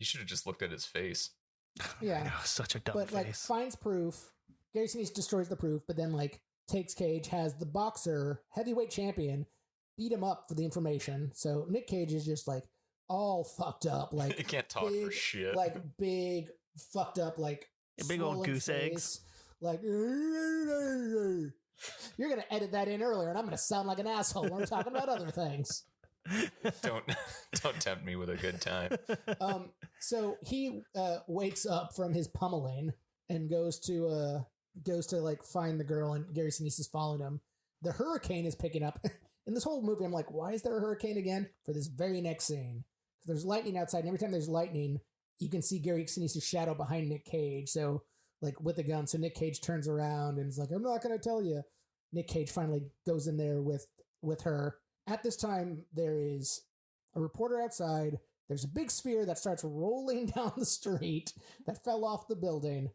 You should have just looked at his face. Yeah. I know, such a dumb But, face. like, finds proof. Gary Sinise destroys the proof, but then, like, takes Cage, has the boxer, heavyweight champion, beat him up for the information. So Nick Cage is just, like, all fucked up. Like, He can't talk for shit. Like, big, fucked up, like, Big old swollen goose face. eggs. Like, you're going to edit that in earlier, and I'm going to sound like an asshole when we're talking about other things. Don't tempt me with a good time. So he wakes up from his pummeling and goes to like find the girl, and Gary Sinise is following him. The hurricane is picking up. In this whole movie, I'm like, why is there a hurricane again? For this very next scene. Because there's lightning outside, and every time there's lightning, you can see Gary Sinise's shadow behind Nick Cage. So, like, with a gun. So Nick Cage turns around and is like, I'm not going to tell you. Nick Cage finally goes in there with her. At this time, there is a reporter outside. There's a big sphere that starts rolling down the street that fell off the building.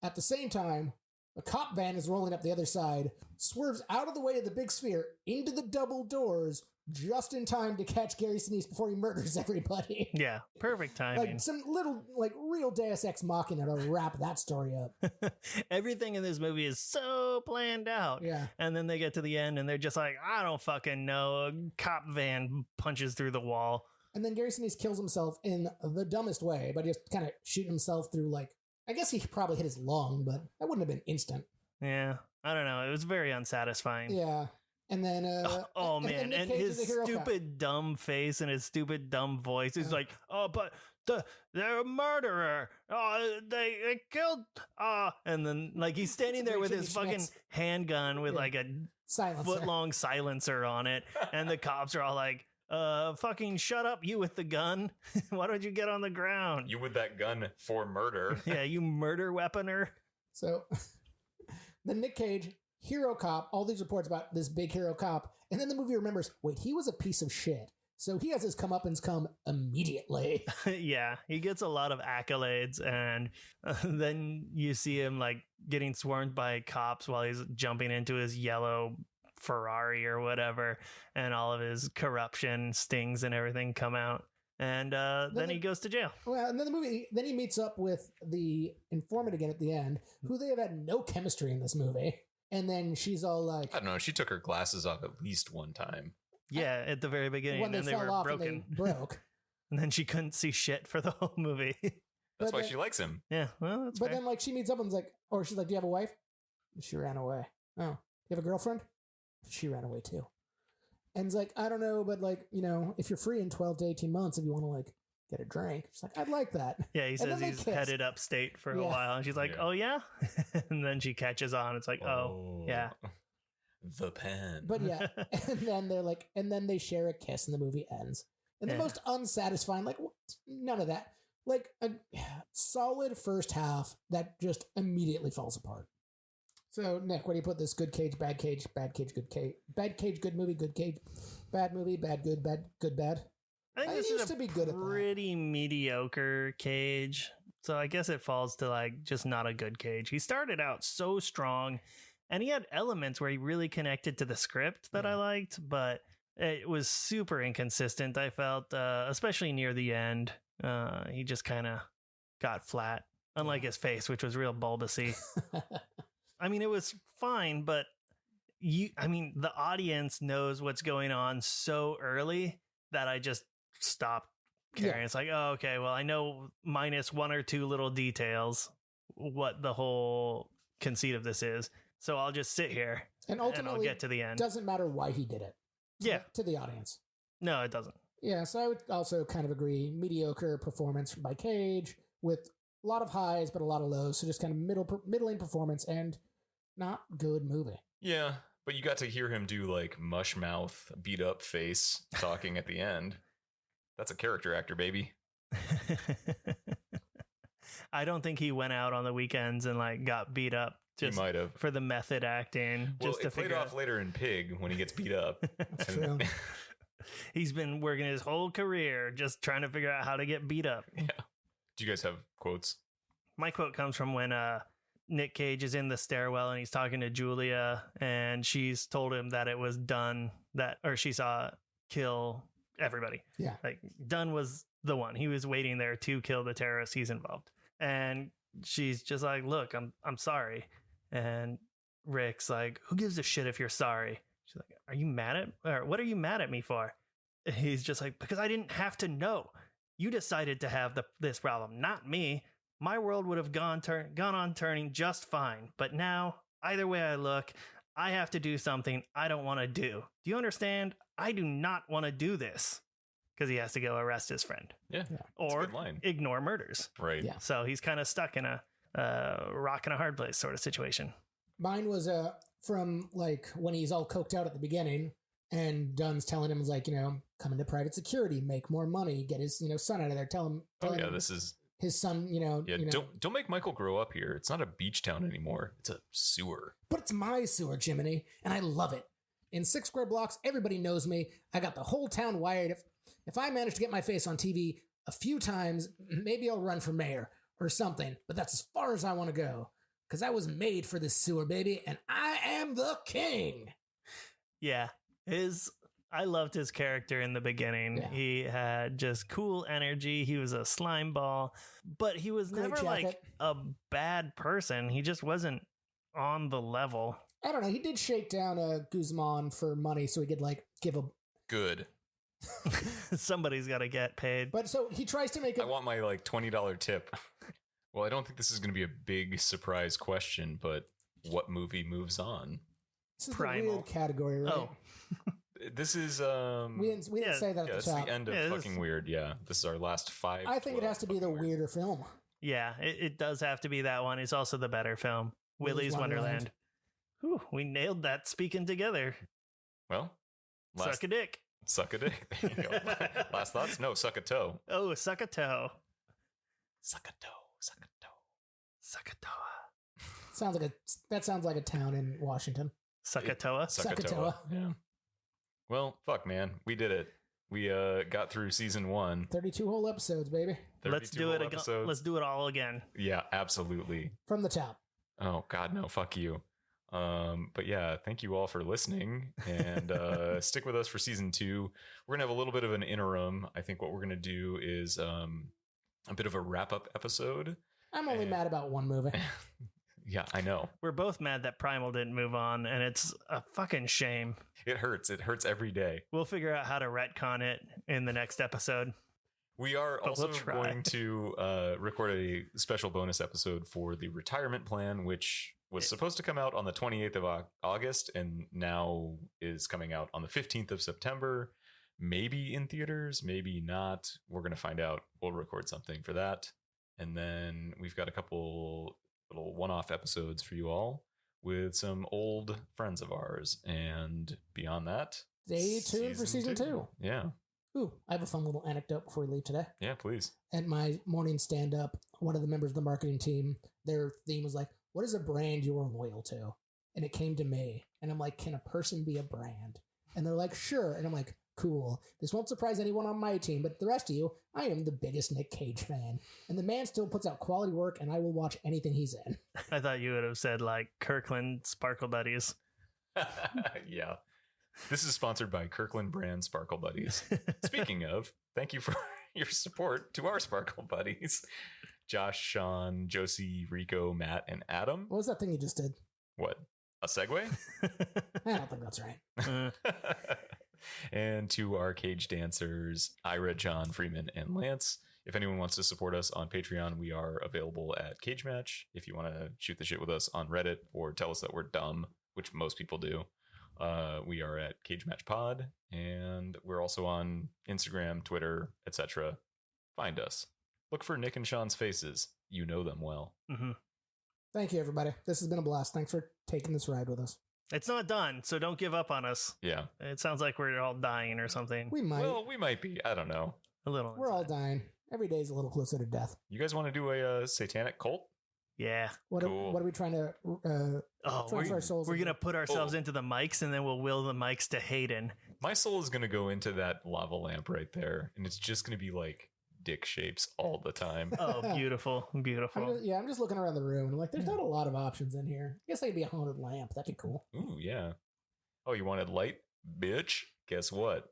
At the same time, a cop van is rolling up the other side, swerves out of the way of the big sphere into the double doors just in time to catch Gary Sinise before he murders everybody. Yeah, perfect timing. Like some little, like, real Deus Ex Machina to wrap that story up. Everything in this movie is so planned out. Yeah. And then they get to the end and they're just like, I don't fucking know. A cop van punches through the wall. And then Gary Sinise kills himself in the dumbest way, by just kind of shooting himself through, like, I guess he probably hit his lung, but that wouldn't have been instant. Yeah, I don't know. It was very unsatisfying. Yeah. And then, oh man, Nick and Cage his is a hero cop. stupid dumb face and his stupid dumb voice. He's like, oh, but they're a murderer. Oh, they killed. And then like he's standing there with his fucking handgun with like a foot-long silencer on it, and the cops are all like, fucking shut up, you with the gun. Why don't you get on the ground? You with that gun for murder. Yeah, you murder weaponer. So then Nick Cage, hero cop, all these reports about this big hero cop, and then the movie remembers, wait, he was a piece of shit. So he has his comeuppance come immediately. Yeah, he gets a lot of accolades, and then you see him like getting swarmed by cops while he's jumping into his yellow Ferrari or whatever, and all of his corruption stings and everything come out, and then he goes to jail. Well, and then the movie, then he meets up with the informant again at the end, who they have had no chemistry in this movie. And then she's all like, I don't know. She took her glasses off at least one time. Yeah, at the very beginning, when and they they fell were off broken. and they broke. And then she couldn't see shit for the whole movie. That's why then, she likes him. Yeah, well, that's But fair. then, like, she meets up and is like, or she's like, do you have a wife? She ran away. Oh, you have a girlfriend? She ran away too. And it's like, I don't know, but like, you know, if you're free in 12 to 18 months, if you want to like get a drink, she's like, I'd like that. Yeah, he And says then they he's kiss. headed upstate for a Yeah. while, and she's like, Yeah. "Oh yeah," and then she catches on. It's like, "Oh yeah." The pen. But yeah, and then they're like, and then they share a kiss, and the movie ends. And Yeah. the most unsatisfying, like, none of that. Like a solid first half that just immediately falls apart. So, Nick, where do you put this? Good Cage, bad Cage, bad Cage, good Cage, bad Cage, good movie, good Cage, bad movie, bad, good, bad. I think I this used is a to be good at that. pretty mediocre Cage. So I guess it falls to like just not a good Cage. He started out so strong, and he had elements where he really connected to the script that I liked, but it was super inconsistent, I felt, especially near the end. He just kind of got flat, unlike his face, which was real bulbousy. I mean, it was fine, but the audience knows what's going on so early that I just stopped caring. Yeah. It's like, oh, okay, well, I know minus one or two little details what the whole conceit of this is. So I'll just sit here And and I'll ultimately, get to the end. doesn't matter why he did it. Yeah. To the audience. No, it doesn't. Yeah, so I would also kind of agree. Mediocre performance by Cage with a lot of highs but a lot of lows. So just kind of middling performance and not good movie. Yeah, But you got to hear him do like mush mouth, beat up face talking at the end. That's a character actor, baby. I don't think he went out on the weekends and like got beat up He might have. for the method acting. Well, Just to it played figure off out. later in Pig when he gets beat up. That's true. He's been working his whole career just trying to figure out how to get beat up. Yeah. Do you guys have quotes? My quote comes from when Nick Cage is in the stairwell and he's talking to Julia, and she's told him that it was Dunn she saw kill everybody. Yeah. Like Dunn was the one. He was waiting there to kill the terrorists he's involved. And she's just like, look, I'm sorry. And Rick's like, who gives a shit if you're sorry? She's like, are you mad at, or what are you mad at me for? And he's just like, because I didn't have to know. You decided to have this problem, not me. My world would have gone on turning just fine. But now, either way I look, I have to do something I don't want to do. Do you understand? I do not want to do this. Because he has to go arrest his friend. Yeah. Or a good line. ignore murders. Right. Yeah. So he's kind of stuck in a rock and a hard place sort of situation. Mine was from like when he's all coked out at the beginning, and Dunn's telling him, like, come into private security, make more money, get his son out of there. Tell him This is his son. Don't make Michael grow up here. It's not a beach town anymore. It's a sewer. But it's my sewer, Jiminy, and I love it. In 6 square blocks, everybody knows me. I got the whole town wired. If I manage to get my face on TV a few times, maybe I'll run for mayor or something. But that's as far as I want to go. Because I was made for this sewer, baby, and I am the king. Yeah. I loved his character in the beginning. Yeah. He had just cool energy. He was a slime ball, but he was Great never like jacket. a bad person. He just wasn't on the level. I don't know. He did shake down Guzman for money so he could give a... Good. Somebody's got to get paid. But so he tries to make I it... want my $20 tip. Well, I don't think this is going to be a big surprise question, but what movie moves on? This is Primal. the weird category, right? Oh, This is We didn't say that at it's the top. the end of Yeah, this- fucking weird. Yeah, this is our last 5. I think it has to be the fucking weird. weirder film. yeah, it does have to be that one. It's also the better film, Willy's Wonderland. Whew, we nailed that speaking together. Well, Suck a dick. Suck a dick. There you go. Last thoughts? No, suck a toe. Oh, suck a toe. Suck a toe. Suck a toe. Suck a toe. That sounds like a town in Washington. Suck a toe. Sakatoa. Yeah. Well, fuck, man. We did it. We got through season 1. 32 whole episodes, baby. Let's 32 do whole it again. episodes. Let's do it all again. Yeah, absolutely. From the top. Oh God, no, fuck you. But yeah, thank you all for listening, and stick with us for season 2. We're gonna have a little bit of an interim. I think what we're gonna do is a bit of a wrap up episode. I'm only mad about one movie. Yeah, I know. We're both mad that Primal didn't move on, and it's a fucking shame. It hurts. It hurts every day. We'll figure out how to retcon it in the next episode. We are But also we'll try. going to record a special bonus episode for the retirement plan, which was supposed to come out on the 28th of August and now is coming out on the 15th of September. Maybe in theaters, maybe not. We're going to find out. We'll record something for that. And then we've got a couple little one-off episodes for you all with some old friends of ours. And beyond that, Stay tuned for season 2. Yeah. Ooh, I have a fun little anecdote before we leave today. Yeah, please. At my morning stand-up, one of the members of the marketing team, their theme was like, what is a brand you are loyal to? And it came to me. And I'm like, can a person be a brand? And they're like, sure. And I'm like, cool. This won't surprise anyone on my team, but the rest of you, I am the biggest Nick Cage fan. And the man still puts out quality work, and I will watch anything he's in. I thought you would have said like Kirkland Sparkle Buddies. Yeah. This is sponsored by Kirkland brand Sparkle Buddies. Speaking of, thank you for your support to our Sparkle Buddies. Josh, Sean, Josie, Rico, Matt, and Adam. What was that thing you just did? What? A segue? I don't think that's right. And to our cage dancers, Ira, John, Freeman, and Lance. If anyone wants to support us on Patreon, we are available at Cage Match. If you want to shoot the shit with us on Reddit or tell us that we're dumb, which most people do, we are at Cage Match Pod, and we're also on Instagram, Twitter, etc. Find us. Look for Nick and Sean's faces. You know them well. Mm-hmm. Thank you, everybody. This has been a blast. Thanks for taking this ride with us. It's not done, so don't give up on us. Yeah. It sounds like we're all dying or something. We might. Well, we might be. I don't know. A little. We're all inside. dying. Every day is a little closer to death. You guys want to do a satanic cult? Yeah. What Cool. are we trying to transfer our souls? We're into? gonna put ourselves into the mics, and then we'll will the mics to Hayden. My soul is going to go into that lava lamp right there, and it's just going to be like dick shapes all the time. Oh, beautiful, beautiful. I'm just looking around the room. I'm like, there's not a lot of options in here. I guess I could be a haunted lamp. That'd be cool. Ooh, yeah. Oh, you wanted light? Bitch. Guess what?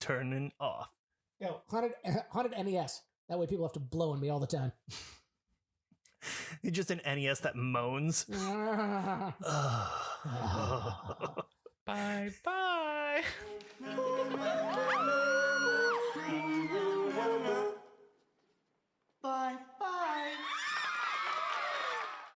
Turning off. Yo, haunted NES. That way people have to blow on me all the time. It's just an NES that moans. Bye bye.